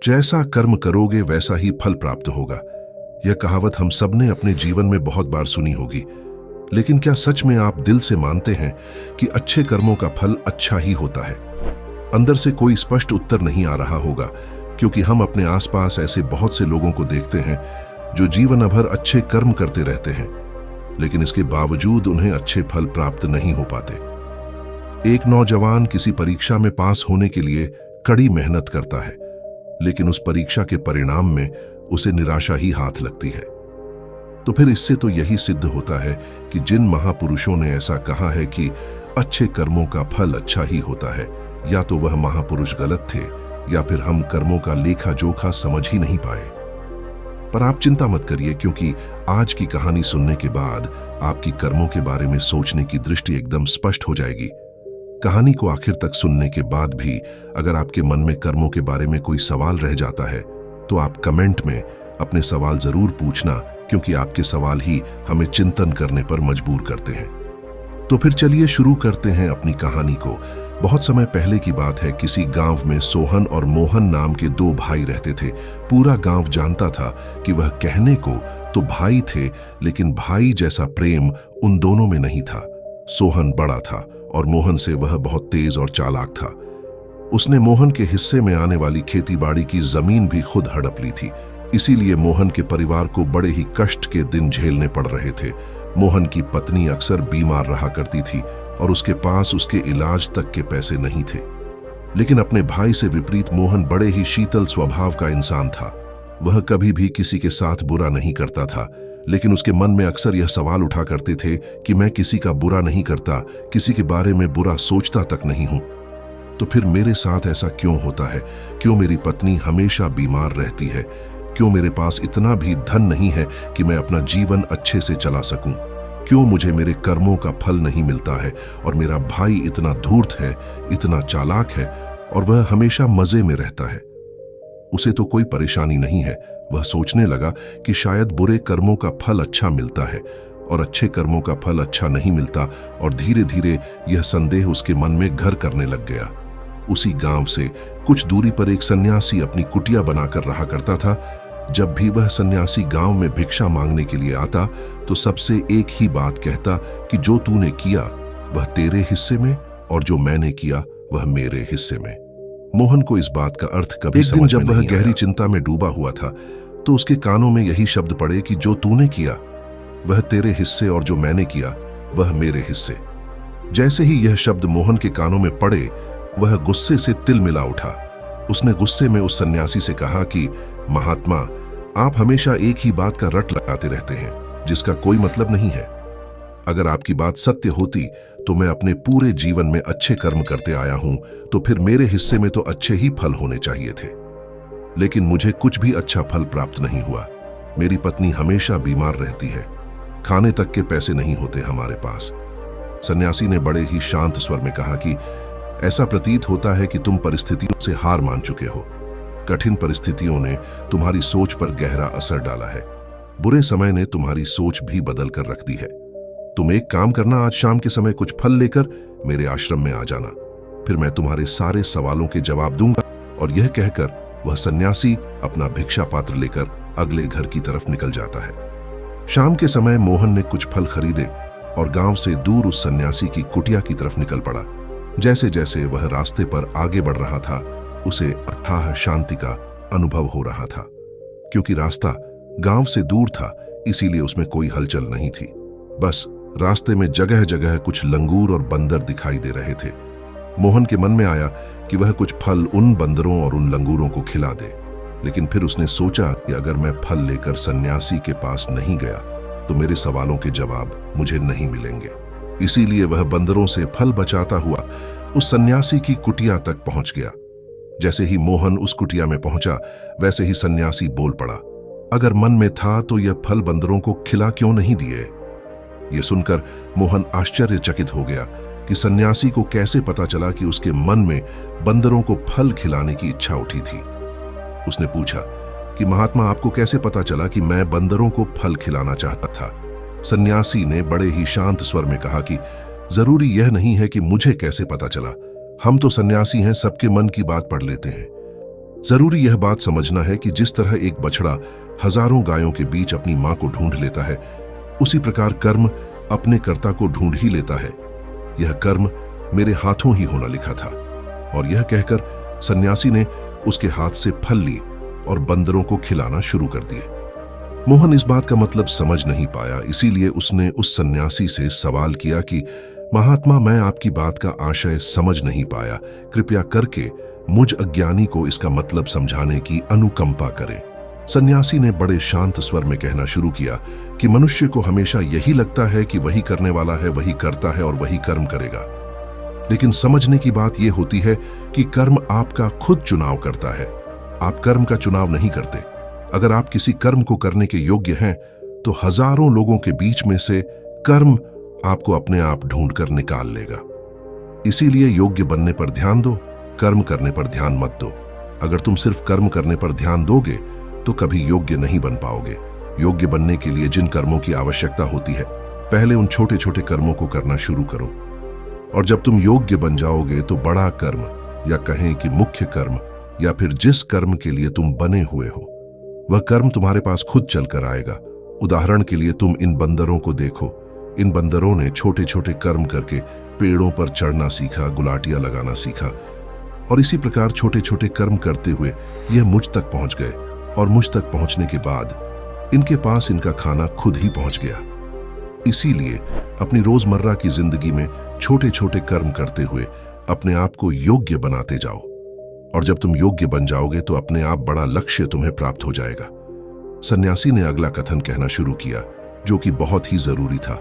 जैसा कर्म करोगे वैसा ही फल प्राप्त होगा। यह कहावत हम सब ने अपने जीवन में बहुत बार सुनी होगी, लेकिन क्या सच में आप दिल से मानते हैं कि अच्छे कर्मों का फल अच्छा ही होता है? अंदर से कोई स्पष्ट उत्तर नहीं आ रहा होगा, क्योंकि हम अपने आसपास ऐसे बहुत से लोगों को देखते हैं जो जीवन भर अच्छे कर्म करते रहते हैं, लेकिन इसके बावजूद उन्हें अच्छे फल प्राप्त नहीं हो पाते। एक नौजवान किसी परीक्षा में पास होने के लिए कड़ी मेहनत करता है, लेकिन उस परीक्षा के परिणाम में उसे निराशा ही हाथ लगती है। तो फिर इससे तो यही सिद्ध होता है कि जिन महापुरुषों ने ऐसा कहा है कि अच्छे कर्मों का फल अच्छा ही होता है, या तो वह महापुरुष गलत थे या फिर हम कर्मों का लेखा जोखा समझ ही नहीं पाए। पर आप चिंता मत करिए, क्योंकि आज की कहानी सुनने के बाद आपकी कर्मों के बारे में सोचने की दृष्टि एकदम स्पष्ट हो जाएगी। कहानी को आखिर तक सुनने के बाद भी अगर आपके मन में कर्मों के बारे में कोई सवाल रह जाता है, तो आप कमेंट में अपने सवाल जरूर पूछना, क्योंकि आपके सवाल ही हमें चिंतन करने पर मजबूर करते हैं। तो फिर चलिए शुरू करते हैं अपनी कहानी को। बहुत समय पहले की बात है। किसी गांव में सोहन और मोहन नाम के दो भाई रहते थे। पूरा गांव जानता था कि वह कहने को तो भाई थे, लेकिन भाई जैसा प्रेम उन दोनों में नहीं था। सोहन बड़ा था और मोहन से वह बहुत तेज और चालाक था। उसने मोहन के हिस्से में आने वाली खेतीबाड़ी की जमीन भी खुद हड़प ली थी। इसीलिए मोहन के परिवार को बड़े ही कष्ट के दिन झेलने पड़ रहे थे। मोहन की पत्नी अक्सर बीमार रहा करती थी और उसके पास उसके इलाज तक के पैसे नहीं थे। लेकिन अपने भाई से विपरीत मोहन बड़े ही शीतल स्वभाव का इंसान था। वह कभी भी किसी के साथ बुरा नहीं करता था, लेकिन उसके मन में अक्सर यह सवाल उठा करते थे कि मैं किसी का बुरा नहीं करता, किसी के बारे में बुरा सोचता तक नहीं हूं, तो फिर मेरे साथ ऐसा क्यों होता है? क्यों मेरी पत्नी हमेशा बीमार रहती है? क्यों मेरे पास इतना भी धन नहीं है कि मैं अपना जीवन अच्छे से चला सकूं? क्यों मुझे मेरे कर्मों का फल नहीं मिलता है? और मेरा भाई इतना धूर्त है, इतना चालाक है, और वह हमेशा मजे में रहता है। उसे तो कोई परेशानी नहीं है। वह सोचने लगा कि शायद बुरे कर्मों का फल अच्छा मिलता है और अच्छे कर्मों का फल अच्छा नहीं मिलता, और धीरे धीरे यह संदेह उसके मन में घर करने लग गया। उसी गांव से कुछ दूरी पर एक सन्यासी अपनी कुटिया बनाकर रहा करता था। जब भी वह सन्यासी गांव में भिक्षा मांगने के लिए आता, तो सबसे एक ही बात कहता कि जो तूने किया वह तेरे हिस्से में, और जो मैंने किया वह मेरे हिस्से में। मोहन को इस बात का अर्थ कभी समझ में नहीं आया। जब वह गहरी चिंता में डूबा हुआ था, तो उसके कानों में यही शब्द पड़े कि जो तूने किया वह तेरे हिस्से, और जो मैंने किया वह मेरे हिस्से। जैसे ही यह शब्द मोहन के कानों में पड़े, वह गुस्से से तिलमिला उठा। उसने गुस्से में उस सन्यासी से कहा कि महात्मा, आप हमेशा एक ही बात का रट लगाते रहते हैं, जिसका कोई मतलब नहीं है। अगर आपकी बात सत्य होती तो मैं अपने पूरे जीवन में अच्छे कर्म करते आया हूं, तो फिर मेरे हिस्से में तो अच्छे ही फल होने चाहिए थे। लेकिन मुझे कुछ भी अच्छा फल प्राप्त नहीं हुआ। मेरी पत्नी हमेशा बीमार रहती है, खाने तक के पैसे नहीं होते हमारे पास। सन्यासी ने बड़े ही शांत स्वर में कहा कि ऐसा प्रतीत होता है कि तुम परिस्थितियों से हार मान चुके हो। कठिन परिस्थितियों ने तुम्हारी सोच पर गहरा असर डाला है। बुरे समय ने तुम्हारी सोच भी बदल कर रख दी है। तुम एक काम करना, आज शाम के समय कुछ फल लेकर मेरे आश्रम में आ जाना, फिर मैं तुम्हारे सारे सवालों के जवाब दूंगा। और यह कहकर वह सन्यासी अपना भिक्षा पात्र लेकर अगले घर की तरफ निकल जाता है। शाम के समय मोहन ने कुछ फल खरीदे और गांव से दूर उस सन्यासी की कुटिया की तरफ निकल पड़ा। जैसे जैसे वह रास्ते पर आगे बढ़ रहा था, उसे अथाह शांति का अनुभव हो रहा था। क्योंकि रास्ता गांव से दूर था, इसीलिए उसमें कोई हलचल नहीं थी। बस रास्ते में जगह जगह कुछ लंगूर और बंदर दिखाई दे रहे थे। मोहन के मन में आया कि वह कुछ फल उन बंदरों और उन लंगूरों को खिला दे, लेकिन फिर उसने सोचा कि अगर मैं फल लेकर सन्यासी के पास नहीं गया तो मेरे सवालों के जवाब मुझे नहीं मिलेंगे। इसीलिए वह बंदरों से फल बचाता हुआ उस सन्यासी की कुटिया तक पहुंच गया। जैसे ही मोहन उस कुटिया में पहुंचा, वैसे ही सन्यासी बोल पड़ा, अगर मन में था तो यह फल बंदरों को खिला क्यों नहीं दिए? यह सुनकर मोहन आश्चर्यचकित हो गया कि सन्यासी को कैसे पता चला कि उसके मन में बंदरों को फल खिलाने की इच्छा उठी थी। उसने पूछा कि महात्मा, आपको कैसे पता चला कि मैं बंदरों को फल खिलाना चाहता था? सन्यासी ने बड़े ही शांत स्वर में कहा कि जरूरी यह नहीं है कि मुझे कैसे पता चला, हम तो सन्यासी हैं, सबके मन की बात पढ़ लेते हैं। जरूरी यह बात समझना है कि जिस तरह एक बछड़ा हजारों गायों के बीच अपनी मां को ढूंढ लेता है, उसी प्रकार कर्म अपने कर्ता को ढूंढ ही लेता है। यह कर्म मेरे हाथों ही होना लिखा था। और यह कहकर सन्यासी ने उसके हाथ से फल ली और बंदरों को खिलाना शुरू कर दिए। मोहन इस बात का मतलब समझ नहीं पाया, इसीलिए उसने उस सन्यासी से सवाल किया कि महात्मा, मैं आपकी बात का आशय समझ नहीं पाया, कृपया करके मुझ अज्ञानी को इसका मतलब समझाने की अनुकंपा करें। सन्यासी ने बड़े शांत स्वर में कहना शुरू किया कि मनुष्य को हमेशा यही लगता है कि वही करने वाला है, वही करता है और वही कर्म करेगा। लेकिन समझने की बात यह होती है कि कर्म आपका खुद चुनाव करता है, आप कर्म का चुनाव नहीं करते। अगर आप किसी कर्म को करने के योग्य हैं तो हजारों लोगों के बीच में से कर्म आपको अपने आप ढूंढकर निकाल लेगा। इसीलिए योग्य बनने पर ध्यान दो, कर्म करने पर ध्यान मत दो। अगर तुम सिर्फ कर्म करने पर ध्यान दोगे तो कभी योग्य नहीं बन पाओगे। योग्य बनने के लिए जिन कर्मों की आवश्यकता होती है, पहले उन छोटे छोटे कर्मों को करना शुरू करो, और जब तुम योग्य बन जाओगे तो बड़ा कर्म, या कहें कि मुख्य कर्म, या फिर जिस कर्म के लिए तुम बने हुए हो, वह कर्म तुम्हारे पास खुद चलकर आएगा। उदाहरण के लिए तुम इन बंदरों को देखो। इन बंदरों ने छोटे छोटे कर्म करके पेड़ों पर चढ़ना सीखा, गुलाटियां लगाना सीखा, और इसी प्रकार छोटे छोटे कर्म करते हुए यह मुझ तक पहुंच गए, और मुझ तक पहुंचने के बाद इनके पास इनका खाना खुद ही पहुंच गया। इसीलिए अपनी रोजमर्रा की जिंदगी में छोटे छोटे कर्म करते हुए अपने आप को योग्य बनाते जाओ, और जब तुम योग्य बन जाओगे तो अपने आप बड़ा लक्ष्य तुम्हें प्राप्त हो जाएगा। सन्यासी ने अगला कथन कहना शुरू किया, जो कि बहुत ही जरूरी था।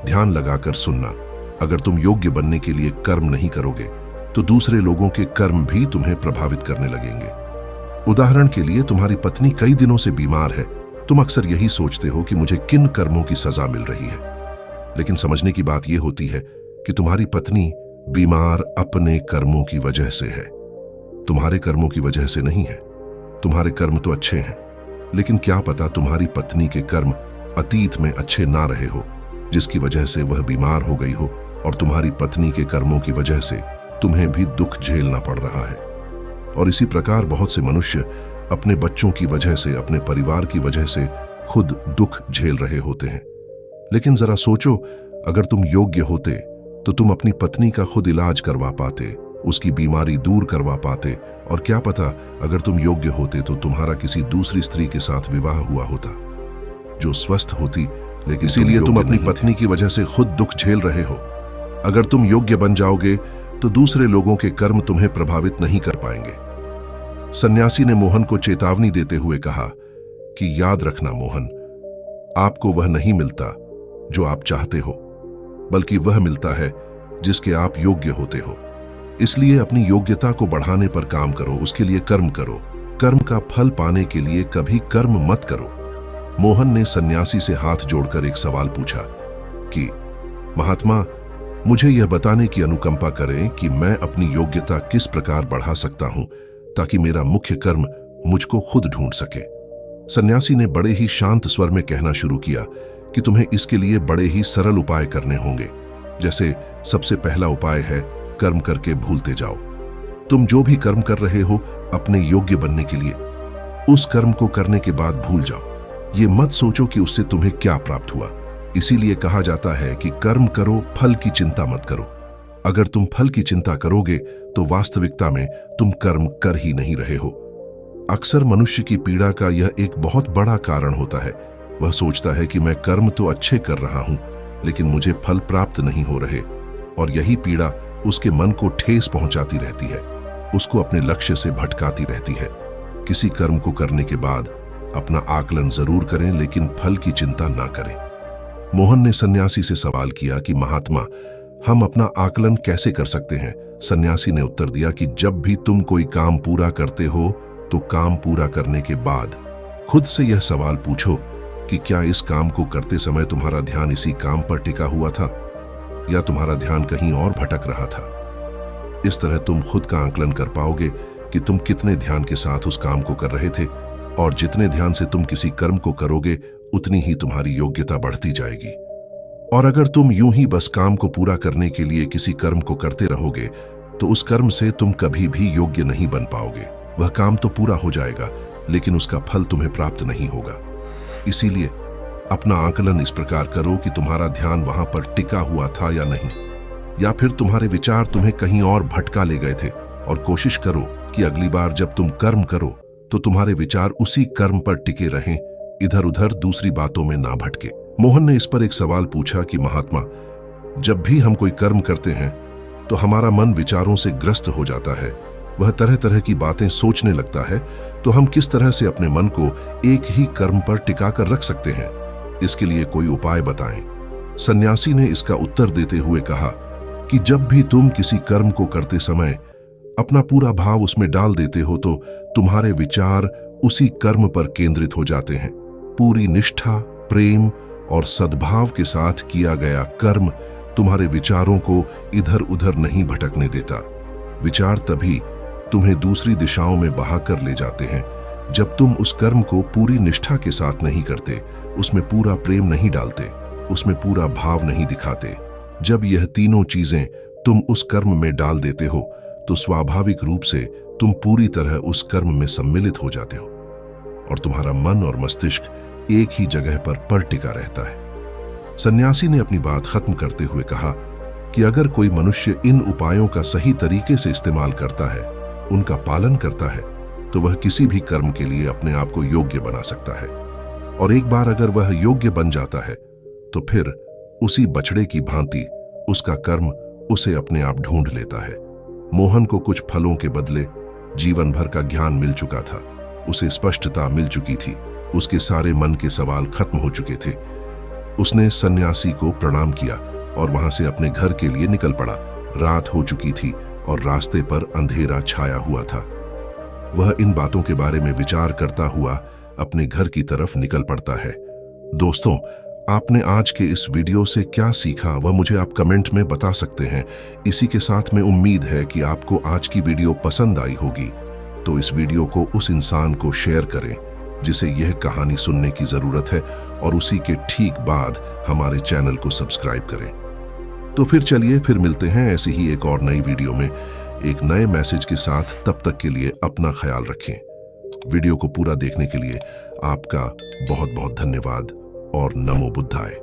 ध्यान लगाकर सुनना। अगर तुम योग्य बनने के लिए कर्म नहीं करोगे तो दूसरे लोगों के कर्म भी तुम्हें प्रभावित करने लगेंगे। उदाहरण के लिए तुम्हारी पत्नी कई दिनों से बीमार है। तुम अक्सर यही सोचते हो कि मुझे किन कर्मों की सजा मिल रही है, लेकिन समझने की बात यह होती है कि तुम्हारी पत्नी बीमार अपने कर्मों की वजह से है, तुम्हारे कर्मों की वजह से नहीं है। तुम्हारे कर्म तो अच्छे हैं, लेकिन क्या पता तुम्हारी पत्नी के कर्म अतीत में अच्छे ना रहे हो, जिसकी वजह से वह बीमार हो गई हो, और तुम्हारी पत्नी के कर्मों की वजह से तुम्हें भी दुख झेलना पड़ रहा है। और इसी प्रकार बहुत से मनुष्य अपने बच्चों की वजह से, अपने परिवार की वजह से खुद दुख झेल रहे होते हैं। लेकिन जरा सोचो, अगर तुम योग्य होते तो तुम अपनी पत्नी का खुद इलाज करवा पाते, उसकी बीमारी दूर करवा पाते, और क्या पता अगर तुम योग्य होते तो तुम्हारा किसी दूसरी स्त्री के साथ विवाह हुआ होता जो स्वस्थ होती, लेकिन इसीलिए तुम अपनी पत्नी की वजह से खुद दुख झेल रहे हो। अगर तुम योग्य बन जाओगे तो दूसरे लोगों के कर्म तुम्हें प्रभावित नहीं कर पाएंगे। सन्यासी ने मोहन को चेतावनी देते हुए कहा कि याद रखना मोहन, आपको वह नहीं मिलता जो आप चाहते हो, बल्कि वह मिलता है जिसके आप योग्य होते हो। इसलिए अपनी योग्यता को बढ़ाने पर काम करो, उसके लिए कर्म करो। कर्म का फल पाने के लिए कभी कर्म मत करो। मोहन ने सन्यासी से हाथ जोड़कर एक सवाल पूछा कि महात्मा, मुझे यह बताने की अनुकंपा करें कि मैं अपनी योग्यता किस प्रकार बढ़ा सकता हूं ताकि मेरा मुख्य कर्म मुझको खुद ढूंढ सके। सन्यासी ने बड़े ही शांत स्वर में कहना शुरू किया कि तुम्हें इसके लिए बड़े ही सरल उपाय करने होंगे। जैसे सबसे पहला उपाय है कर्म करके भूलते जाओ। तुम जो भी कर्म कर रहे हो अपने योग्य बनने के लिए, उस कर्म को करने के बाद भूल जाओ। ये मत सोचो कि उससे तुम्हें क्या प्राप्त हुआ। इसीलिए कहा जाता है कि कर्म करो, फल की चिंता मत करो। अगर तुम फल की चिंता करोगे तो वास्तविकता में तुम कर्म कर ही नहीं रहे हो। अक्सर मनुष्य की पीड़ा का यह एक बहुत बड़ा कारण होता है। वह सोचता है कि मैं कर्म तो अच्छे कर रहा हूं, लेकिन मुझे फल प्राप्त नहीं हो रहे, और यही पीड़ा उसके मन को ठेस पहुंचाती रहती है, उसको अपने लक्ष्य से भटकाती रहती है। किसी कर्म को करने के बाद अपना आकलन जरूर करें, लेकिन फल की चिंता ना करें। मोहन ने सन्यासी से सवाल किया कि महात्मा, हम अपना आकलन कैसे कर सकते हैं? सन्यासी ने उत्तर दिया कि जब भी तुम कोई काम पूरा करते हो तो काम पूरा करने के बाद खुद से यह सवाल पूछो कि क्या इस काम को करते समय तुम्हारा ध्यान इसी काम पर टिका हुआ था या तुम्हारा ध्यान कहीं और भटक रहा था। इस तरह तुम खुद का आकलन कर पाओगे कि तुम कितने ध्यान के साथ उस काम को कर रहे थे, और जितने ध्यान से तुम किसी कर्म को करोगे उतनी ही तुम्हारी योग्यता बढ़ती जाएगी। और अगर तुम यूं ही बस काम को पूरा करने के लिए किसी कर्म को करते रहोगे तो उस कर्म से तुम कभी भी योग्य नहीं बन पाओगे। वह काम तो पूरा हो जाएगा, लेकिन उसका फल तुम्हें प्राप्त नहीं होगा। इसीलिए अपना आकलन इस प्रकार करो कि तुम्हारा ध्यान वहां पर टिका हुआ था या नहीं, या फिर तुम्हारे विचार तुम्हें कहीं और भटका ले गए थे। और कोशिश करो कि अगली बार जब तुम कर्म करो तो तुम्हारे विचार उसी कर्म पर टिके रहें, इधर उधर दूसरी बातों में ना भटके। मोहन ने इस पर एक सवाल पूछा कि महात्मा, जब भी हम कोई कर्म करते हैं तो हमारा मन विचारों से ग्रस्त हो जाता है, वह तरह तरह की बातें सोचने लगता है, तो हम किस तरह से अपने मन को एक ही कर्म पर टिका कर रख सकते हैं? इसके लिए कोई उपाय बताएं। सन्यासी ने इसका उत्तर देते हुए कहा कि जब भी तुम किसी कर्म को करते समय अपना पूरा भाव उसमें डाल देते हो तो तुम्हारे विचार उसी कर्म पर केंद्रित हो जाते हैं। पूरी निष्ठा, प्रेम और सद्भाव के साथ किया गया कर्म तुम्हारे विचारों को इधर उधर नहीं भटकने देता। विचार तभी तुम्हें दूसरी दिशाओं में बहाकर ले जाते हैं जब तुम उस कर्म को पूरी निष्ठा के साथ नहीं करते, उसमें पूरा प्रेम नहीं डालते, उसमें पूरा भाव नहीं दिखाते। जब यह तीनों चीजें तुम उस कर्म में डाल देते हो तो स्वाभाविक रूप से तुम पूरी तरह उस कर्म में सम्मिलित हो जाते हो और तुम्हारा मन और मस्तिष्क एक ही जगह पर टिका रहता है। सन्यासी ने अपनी बात खत्म करते हुए कहा कि अगर कोई मनुष्य इन उपायों का सही तरीके से इस्तेमाल करता है, उनका पालन करता है, तो वह किसी भी कर्म के लिए अपने आप को योग्य बना सकता है। और एक बार अगर वह योग्य बन जाता है तो फिर उसी बछड़े की भांति उसका कर्म उसे अपने आप ढूंढ लेता है। मोहन को कुछ फलों के बदले जीवन भर का ज्ञान मिल चुका था, उसे स्पष्टता मिल चुकी थी, उसके सारे मन के सवाल खत्म हो चुके थे। उसने सन्यासी को प्रणाम किया और वहां से अपने घर के लिए निकल पड़ा। रात हो चुकी थी और रास्ते पर अंधेरा छाया हुआ था। वह इन बातों के बारे में विचार करता हुआ अपने घर की तरफ निकल पड़ता है। दोस्तों, आपने आज के इस वीडियो से क्या सीखा वह मुझे आप कमेंट में बता सकते हैं। इसी के साथ में उम्मीद है कि आपको आज की वीडियो पसंद आई होगी, तो इस वीडियो को उस इंसान को शेयर करें जिसे यह कहानी सुनने की जरूरत है और उसी के ठीक बाद हमारे चैनल को सब्सक्राइब करें। तो फिर चलिए फिर मिलते हैं ऐसी ही एक और नई वीडियो में एक नए मैसेज के साथ। तब तक के लिए अपना ख्याल रखें। वीडियो को पूरा देखने के लिए आपका बहुत बहुत धन्यवाद और नमो बुद्धाय।